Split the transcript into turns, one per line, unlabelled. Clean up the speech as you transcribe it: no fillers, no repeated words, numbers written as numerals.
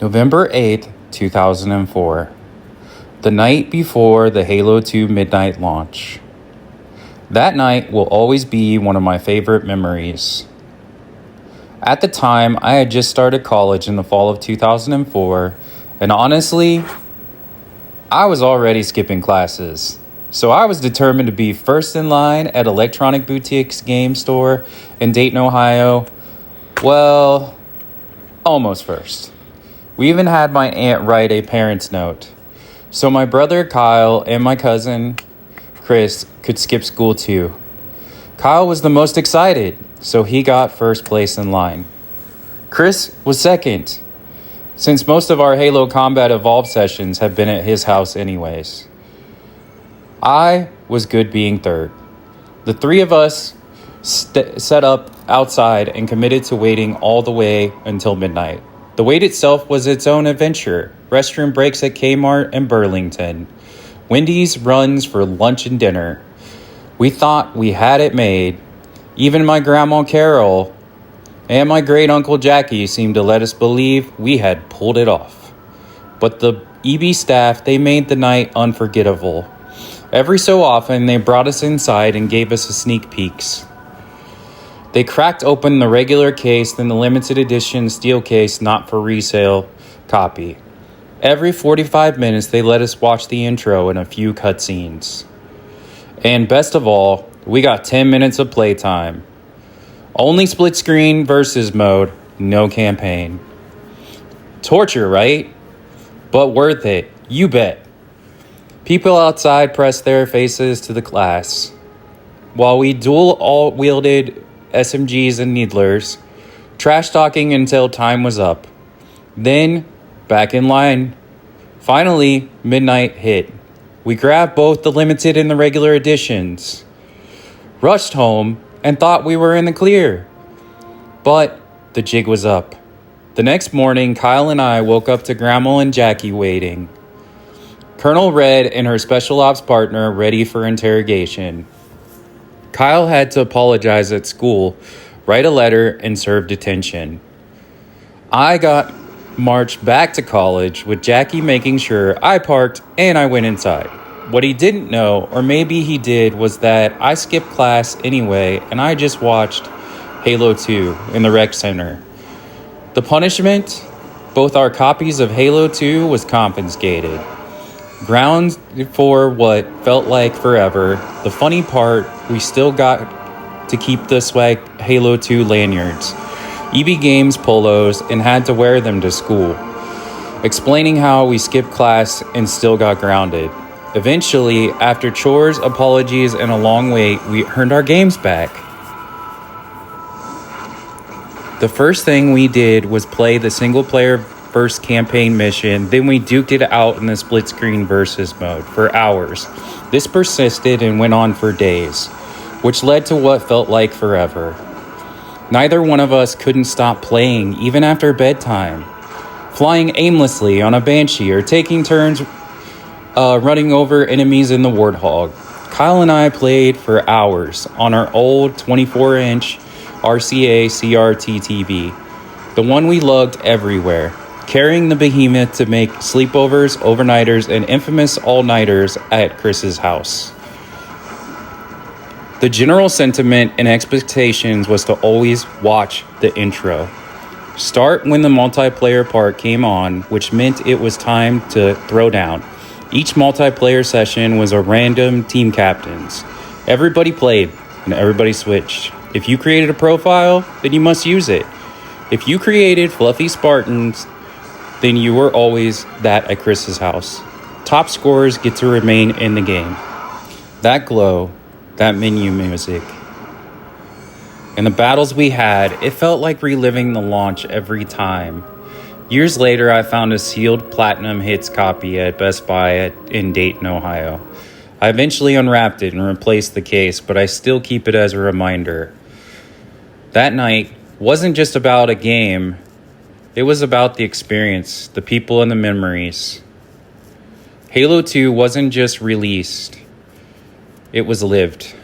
November 8th, 2004. The night before the Halo 2 midnight launch. That night will always be one of my favorite memories. At the time, I had just started college in the fall of 2004, and honestly, I was already skipping classes. So I was determined to be first in line at Electronic Boutiques game store in Dayton, Ohio. Well, almost first. We even had my aunt write a parent's note. So my brother Kyle and my cousin Chris could skip school too. Kyle was the most excited, so he got first place in line. Chris was second, since most of our Halo Combat Evolved sessions have been at his house anyways. I was good being third. The three of us set up outside and committed to waiting all the way until midnight. The wait itself was its own adventure. Restroom breaks at Kmart and Burlington. Wendy's runs for lunch and dinner. We thought we had it made. Even my grandma Carol and my great uncle Jackie seemed to let us believe we had pulled it off. But the EB staff, they made the night unforgettable. Every so often, they brought us inside and gave us a sneak peeks. They cracked open the regular case, then the limited edition steel case, not for resale copy. Every 45 minutes, they let us watch the intro and a few cutscenes. And best of all, we got 10 minutes of playtime. Only split screen versus mode, no campaign. Torture, right? But worth it, you bet. People outside pressed their faces to the class, while we dual-wielded SMGs and needlers, trash talking until time was up. Then, back in line. Finally, midnight hit. We grabbed both the limited and the regular editions, rushed home, and thought we were in the clear. But the jig was up. The next morning, Kyle and I woke up to Grandma and Jackie waiting. Colonel Red and her special ops partner ready for interrogation. Kyle had to apologize at school, write a letter, and serve detention. I got marched back to college with Jackie making sure I parked and I went inside. What he didn't know, or maybe he did, was that I skipped class anyway and I just watched Halo 2 in the rec center. The punishment? Both our copies of Halo 2 was confiscated. Grounds for what felt like forever. The funny part, we still got to keep the swag Halo 2 lanyards, EB Games polos, and had to wear them to school, explaining how we skipped class and still got grounded. Eventually, after chores, apologies, and a long wait, we earned our games back. The first thing we did was play the single-player first campaign mission, then we duked it out in the split screen versus mode for hours. This persisted and went on for days, which led to what felt like forever. Neither one of us couldn't stop playing even after bedtime, flying aimlessly on a Banshee or taking turns running over enemies in the Warthog. Kyle and I played for hours on our old 24-inch RCA CRT TV, the one we lugged everywhere, carrying the behemoth to make sleepovers, overnighters, and infamous all-nighters at Chris's house. The general sentiment and expectations was to always watch the intro. Start when the multiplayer part came on, which meant it was time to throw down. Each multiplayer session was a random team captains. Everybody played and everybody switched. If you created a profile, then you must use it. If you created fluffy Spartans, then you were always that at Chris's house. Top scorers get to remain in the game. That glow, that menu music, and the battles we had, it felt like reliving the launch every time. Years later, I found a sealed Platinum Hits copy at Best Buy in Dayton, Ohio. I eventually unwrapped it and replaced the case, but I still keep it as a reminder. That night wasn't just about a game. It was about the experience, the people, and the memories. Halo 2 wasn't just released. It was lived.